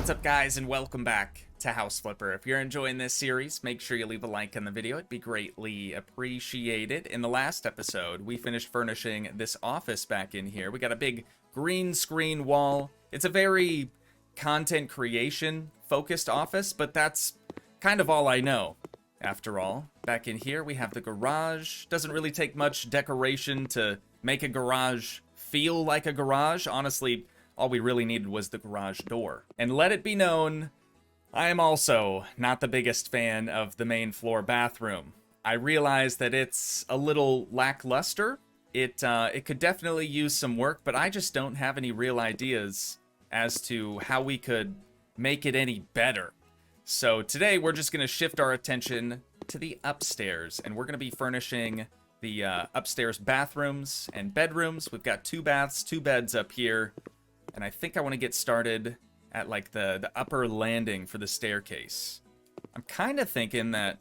What's up, guys, and welcome back to House Flipper. If you're enjoying this series, make sure you leave a like on the video. It'd be greatly appreciated. In the last episode, we finished furnishing this office back in here. We got a big green screen wall. It's a very content creation focused office, but that's kind of all I know. After all, back in here, we have the garage. Doesn't really take much decoration to make a garage feel like a garage. Honestly, all we really needed was the garage door. And let it be known, I am also not the biggest fan of the main floor bathroom. I realize that it's a little lackluster. It could definitely use some work, but I just don't have any real ideas as to how we could make it any better. So today we're just going to shift our attention to the upstairs, and we're going to be furnishing the upstairs bathrooms and bedrooms. We've got 2 baths, 2 beds up here. And I think I want to get started at like the upper landing for the staircase. I'm kind of thinking that,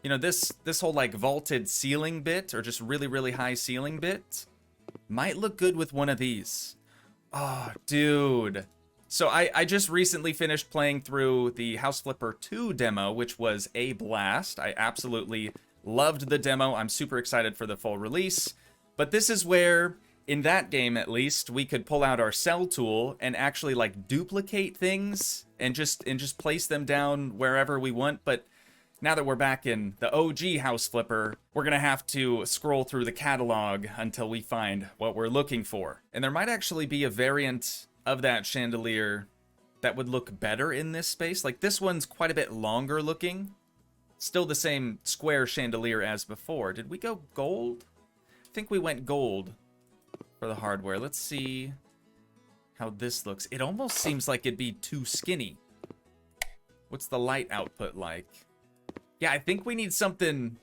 you know, this whole like vaulted ceiling bit, or just really high ceiling bit, might look good with one of these. Oh, dude. So I just recently finished playing through the House Flipper 2 demo, which was a blast. I absolutely loved the demo. I'm super excited for the full release. But this is where, in that game at least, we could pull out our cell tool and actually like duplicate things and just place them down wherever we want. But now that we're back in the OG House Flipper, we're gonna have to scroll through the catalog until we find what we're looking for. And there might actually be a variant of that chandelier that would look better in this space. Like, this one's quite a bit longer looking. Still the same square chandelier as before. Did we go gold? I think we went gold for the hardware. Let's see how this looks. It almost seems like it'd be too skinny. What's the light output like? Yeah, I think we need something.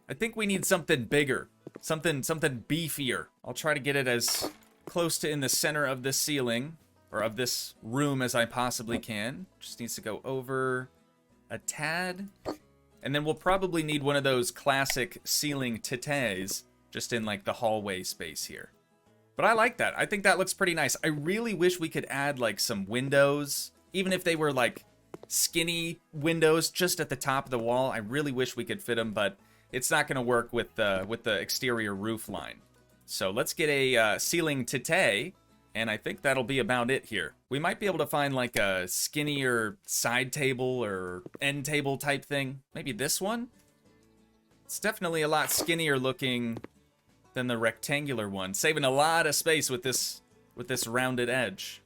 I think we need something bigger. Something beefier. I'll try to get it as close to in the center of this ceiling, or of this room, as I possibly can. Just needs to go over a tad. And then we'll probably need one of those classic ceiling titties just in like the hallway space here. But I like that. I think that looks pretty nice. I really wish we could add like some windows, even if they were like skinny windows just at the top of the wall. I really wish we could fit them, but it's not going to work with the exterior roof line. So let's get a ceiling titty, and I think that'll be about it here. We might be able to find like a skinnier side table or end table type thing. Maybe this one? It's definitely a lot skinnier looking than the rectangular one, saving a lot of space with this rounded edge.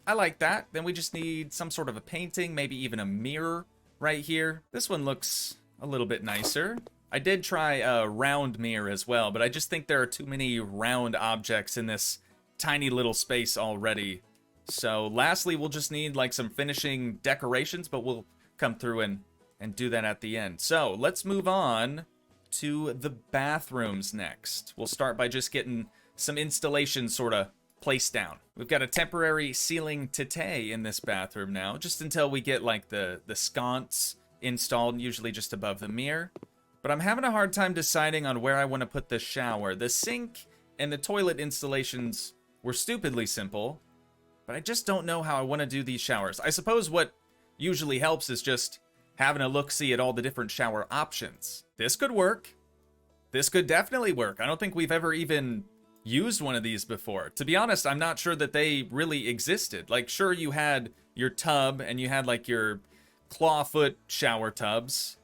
I like that. Then we just need some sort of a painting, maybe even a mirror right here. This one looks a little bit nicer. I did try a round mirror as well, but I just think there are too many round objects in this tiny little space already. So lastly, we'll just need like some finishing decorations, but we'll come through and do that at the end. So let's move on to the bathrooms next. We'll start by just getting some installation sort of placed down. We've got a temporary ceiling titty in this bathroom now, just until we get like the sconce installed, usually just above the mirror. But I'm having a hard time deciding on where I want to put the shower. The sink and the toilet installations were stupidly simple, but I just don't know how I want to do these showers. I suppose what usually helps is just having a look-see at all the different shower options. This could work. This could definitely work. I don't think we've ever even used one of these before. To be honest, I'm not sure that they really existed. Like, sure, you had your tub and you had like your clawfoot shower tubs,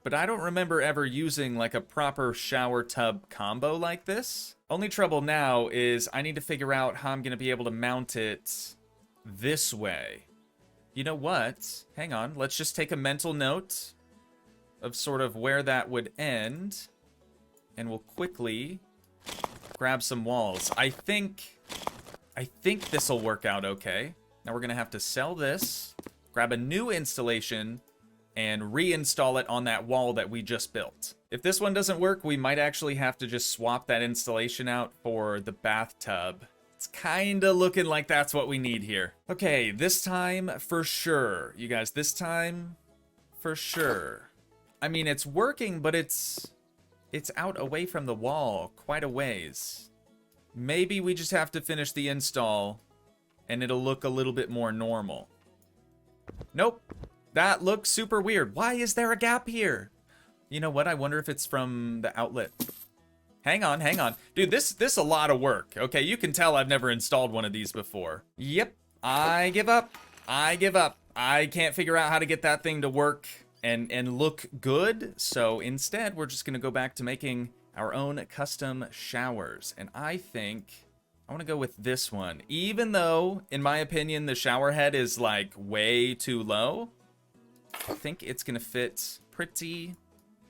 but I don't remember ever using like a proper shower tub combo like this. Only trouble now is I need to figure out how I'm going to be able to mount it this way. You know what? Hang on. Let's just take a mental note of sort of where that would end. And we'll quickly grab some walls. I think this will work out okay. Now we're going to have to sell this, grab a new installation, and reinstall it on that wall that we just built. If this one doesn't work, we might actually have to just swap that installation out for the bathtub. It's kind of looking like that's what we need here. Okay, this time for sure. You guys, this time for sure. I mean, it's working, but it's out away from the wall quite a ways. Maybe we just have to finish the install and it'll look a little bit more normal. Nope. That looks super weird. Why is there a gap here? You know what? I wonder if it's from the outlet. Hang on, hang on. Dude, this a lot of work. Okay, you can tell I've never installed one of these before. Yep, I give up. I give up. I can't figure out how to get that thing to work and look good. So instead, we're just gonna go back to making our own custom showers. And I think I wanna go with this one. Even though, in my opinion, the shower head is like way too low, I think it's gonna fit pretty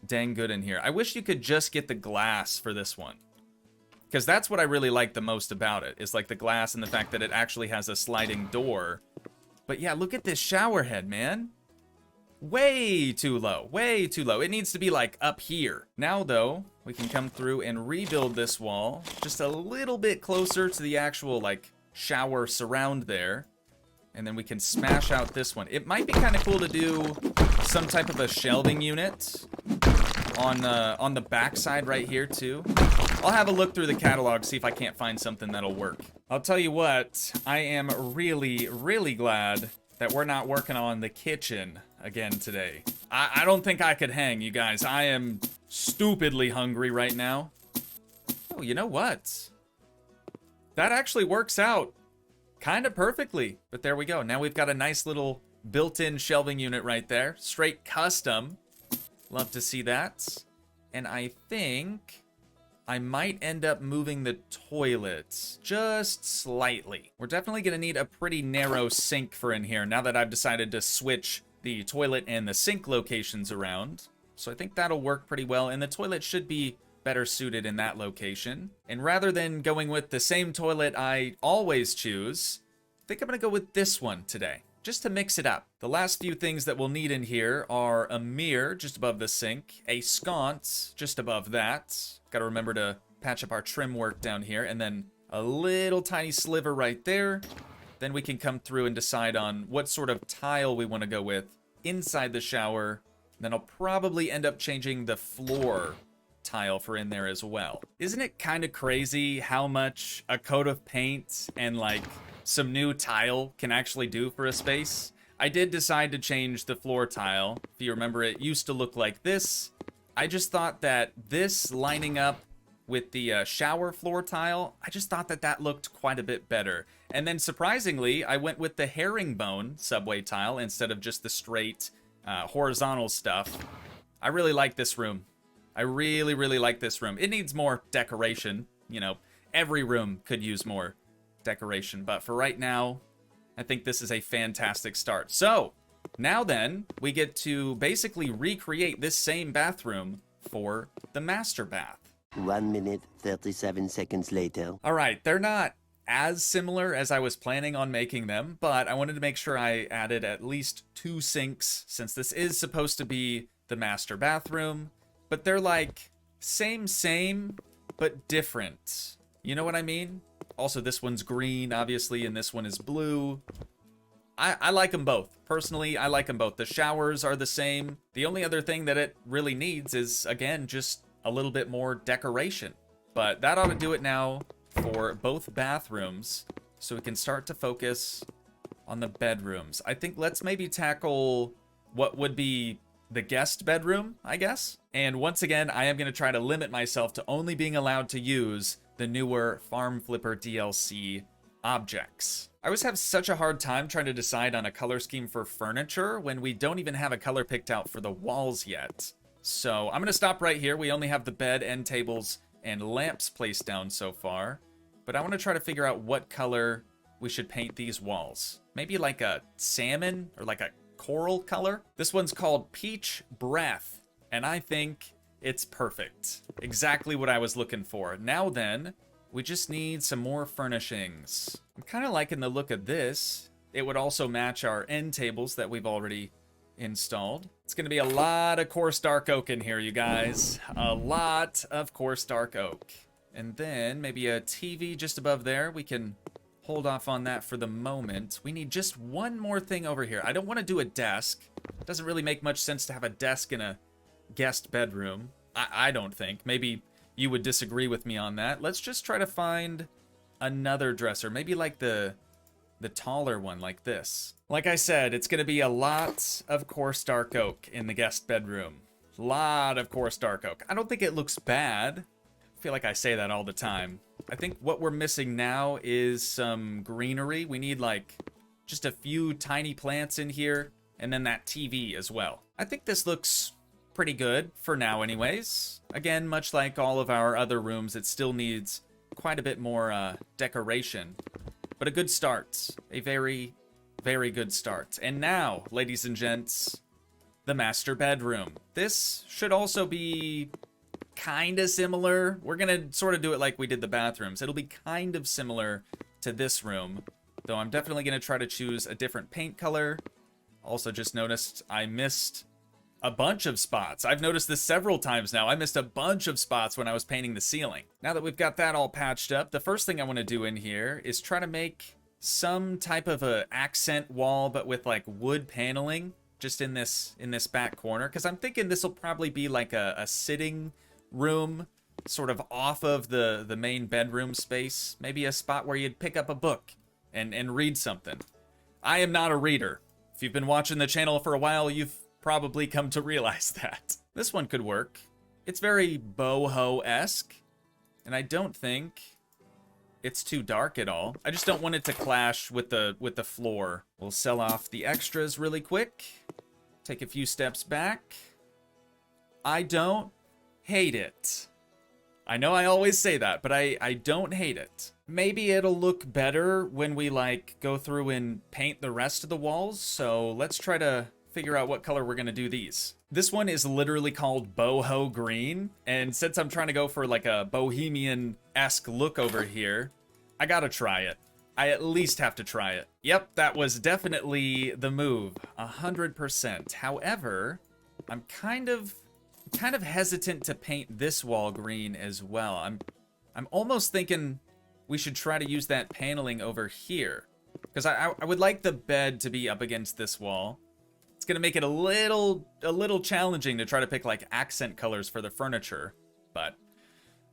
dang good in here. I wish you could just get the glass for this one, because that's what I really like the most about it, is like the glass and the fact that it actually has a sliding door. But yeah, look at this shower head, man. Way too low, way too low. It needs to be like up here. Now though, we can come through and rebuild this wall just a little bit closer to the actual like shower surround there. And then we can smash out this one. It might be kind of cool to do some type of a shelving unit on the back side right here too. I'll have a look through the catalog, see if I can't find something that'll work. I'll tell you what, I am really, really glad that we're not working on the kitchen again today. I don't think I could hang, you guys. I am stupidly hungry right now. Oh, you know what? That actually works out kind of perfectly. But there we go. Now we've got a nice little built-in shelving unit right there. Straight custom. Love to see that. And I think I might end up moving the toilets just slightly. We're definitely going to need a pretty narrow sink for in here now that I've decided to switch the toilet and the sink locations around. So I think that'll work pretty well, and the toilet should be better suited in that location. And rather than going with the same toilet I always choose, I think I'm going to go with this one today, just to mix it up. The last few things that we'll need in here are a mirror just above the sink, a sconce just above that. Got to remember to patch up our trim work down here, and then a little tiny sliver right there. Then we can come through and decide on what sort of tile we want to go with inside the shower. Then I'll probably end up changing the floor tile for in there as well. Isn't it kind of crazy how much a coat of paint and like some new tile can actually do for a space? I did decide to change the floor tile. If you remember, it used to look like this. I just thought that this lining up with the shower floor tile, I just thought that that looked quite a bit better. And then surprisingly, I went with the herringbone subway tile instead of just the straight horizontal stuff. I really like this room. I really, really like this room. It needs more decoration. You know, every room could use more decoration. But for right now, I think this is a fantastic start. So, now then, we get to basically recreate this same bathroom for the master bath. 1 minute, 37 seconds later. All right, they're not as similar as I was planning on making them, but I wanted to make sure I added at least 2 sinks, since this is supposed to be the master bathroom. But they're like same, but different. You know what I mean? Also, this one's green, obviously, and this one is blue. I like them both. Personally, I like them both. The showers are the same. The only other thing that it really needs is, again, just a little bit more decoration. But that ought to do it now for both bathrooms, so we can start to focus on the bedrooms. I think let's maybe tackle what would be the guest bedroom, I guess. And once again, I am going to try to limit myself to only being allowed to use the newer Farm Flipper DLC objects. I always have such a hard time trying to decide on a color scheme for furniture when we don't even have a color picked out for the walls yet. So I'm going to stop right here. We only have the bed, end tables, and lamps placed down so far. But I want to try to figure out what color we should paint these walls. Maybe like a salmon or like a coral color. This one's called Peach Breath, and I think it's perfect. Exactly what I was looking for. Now then, we just need some more furnishings. I'm kind of liking the look of this. It would also match our end tables that we've already installed. It's going to be a lot of coarse dark oak in here, you guys. A lot of coarse dark oak. And then maybe a TV just above there. We can hold off on that for the moment. We need just one more thing over here. I don't want to do a desk. It doesn't really make much sense to have a desk in a guest bedroom. I don't think. Maybe you would disagree with me on that. Let's just try to find another dresser. Maybe like the taller one like this. Like I said, it's going to be a lot of coarse dark oak in the guest bedroom. Lot of coarse dark oak. I don't think it looks bad. I feel like I say that all the time. I think what we're missing now is some greenery. We need like just a few tiny plants in here and then that TV as well. I think this looks pretty good for now anyways. Again, much like all of our other rooms, it still needs quite a bit more decoration. But a good start. A very, very good start. And now, ladies and gents, the master bedroom. This should also be kind of similar. We're going to sort of do it like we did the bathrooms. It'll be kind of similar to this room, though I'm definitely going to try to choose a different paint color. Also just noticed I missed a bunch of spots. I've noticed this several times now. I missed a bunch of spots when I was painting the ceiling. Now that we've got that all patched up, the first thing I want to do in here is try to make some type of a accent wall, but with like wood paneling just in this back corner. Because I'm thinking this will probably be like a sitting room, sort of off of the main bedroom space. Maybe a spot where you'd pick up a book and read something. I am not a reader. If you've been watching the channel for a while, you've probably come to realize that. This one could work. It's very boho-esque, and I don't think it's too dark at all. I just don't want it to clash with the floor. We'll sell off the extras really quick. Take a few steps back. I don't hate it. I know I always say that, but I don't hate it. Maybe it'll look better when we like go through and paint the rest of the walls, so let's try to figure out what color we're gonna do these. This one is literally called Boho Green, and since I'm trying to go for like a bohemian-esque look over here, I gotta try it. I at least have to try it. Yep, that was definitely the move, 100%. However, I'm kind of hesitant to paint this wall green as well. I'm almost thinking we should try to use that paneling over here, because I would like the bed to be up against this wall. It's gonna make it a little challenging to try to pick like accent colors for the furniture, but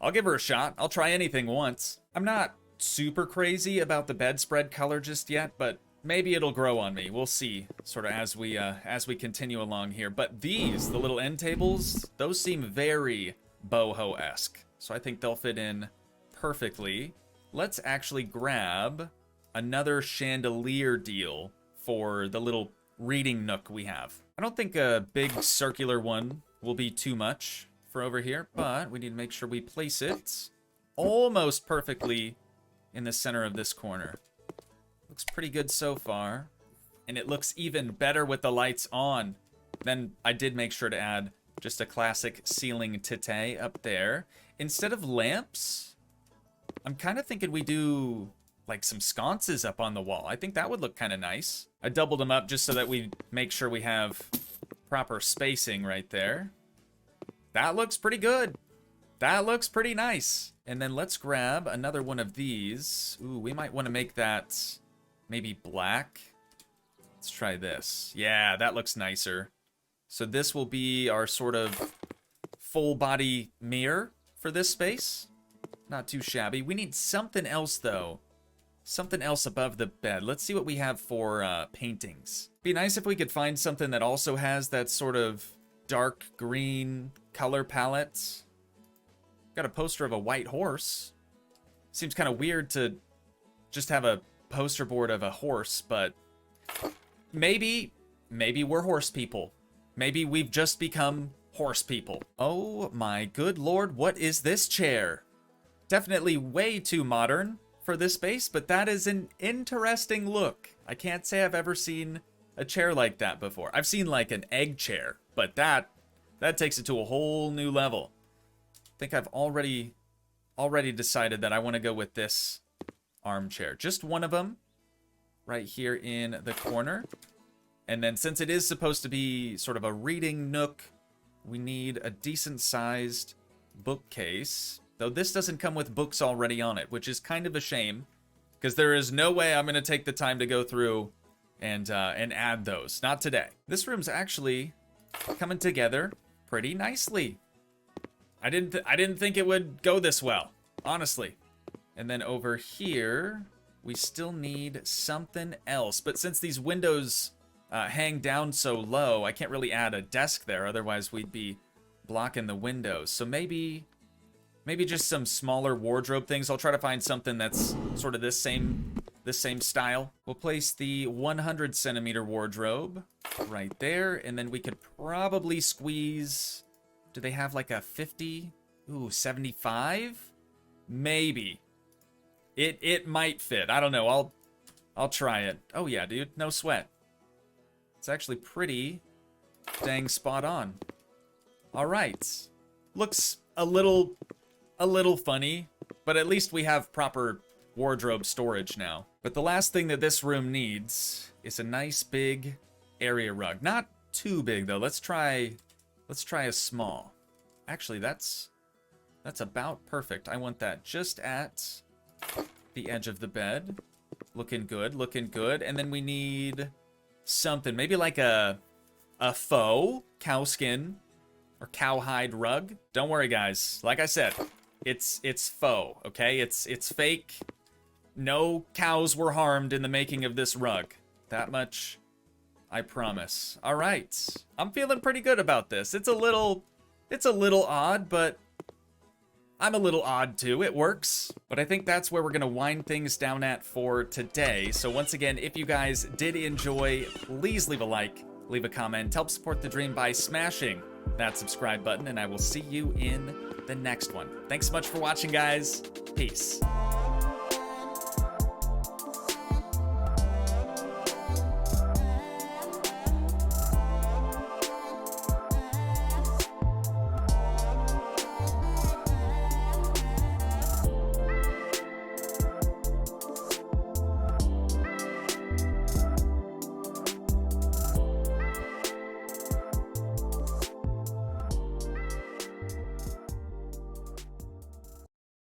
I'll give her a shot. I'll try anything once. I'm not super crazy about the bedspread color just yet, but maybe it'll grow on me. We'll see, sort of as we continue along here. But these, the little end tables, those seem very boho-esque, so I think they'll fit in perfectly. Let's actually grab another chandelier deal for the little reading nook we have. I don't think a big circular one will be too much for over here, but we need to make sure we place it almost perfectly in the center of this corner. Looks pretty good so far, and it looks even better with the lights on. Then I did make sure to add just a classic ceiling tete up there. Instead of lamps, I'm kind of thinking we do like some sconces up on the wall. I think that would look kind of nice. I doubled them up just so that we make sure we have proper spacing right there. That looks pretty good. That looks pretty nice. And then let's grab another one of these. Ooh, we might want to make that maybe black. Let's try this. Yeah, that looks nicer. So this will be our sort of full body mirror for this space. Not too shabby. We need something else though. Something else above the bed. Let's see what we have for paintings. Be nice if we could find something that also has that sort of dark green color palette. Got a poster of a white horse. Seems kind of weird to just have a poster board of a horse, but maybe we're horse people. Maybe we've just become horse people. Oh my good lord, what is this chair? Definitely way too modern for this space, but that is an interesting look. I can't say I've ever seen a chair like that before. I've seen like an egg chair, but that takes it to a whole new level. I think I've already decided that I want to go with this armchair. Just one of them right here in the corner. And then since it is supposed to be sort of a reading nook, we need a decent sized bookcase. Though this doesn't come with books already on it, which is kind of a shame, because there is no way I'm going to take the time to go through and add those. Not today. This room's actually coming together pretty nicely. I didn't think it would go this well, honestly. And then over here, we still need something else. But since these windows hang down so low, I can't really add a desk there. Otherwise, we'd be blocking the windows. So maybe just some smaller wardrobe things. I'll try to find something that's sort of this same style. We'll place the 100 centimeter wardrobe right there, and then we could probably squeeze. Do they have like a 50? Ooh, 75? Maybe. It might fit. I don't know. I'll try it. Oh yeah, dude, no sweat. It's actually pretty dang spot on. All right. Looks a little funny, but at least we have proper wardrobe storage now. But the last thing that this room needs is a nice big area rug. Not too big though. Let's try a small. Actually, that's about perfect. I want that just at the edge of the bed. Looking good, looking good. And then we need something, maybe like a faux cow skin or cowhide rug. Don't worry, guys. Like I said, it's faux, okay? It's fake. No cows were harmed in the making of this rug. That much I promise. All right. I'm feeling pretty good about this. It's a little odd, but I'm a little odd too. It works. But I think that's where we're going to wind things down at for today. So once again, if you guys did enjoy, please leave a like, leave a comment, help support the dream by smashing that subscribe button, and I will see you in the next one. Thanks so much for watching, guys. Peace.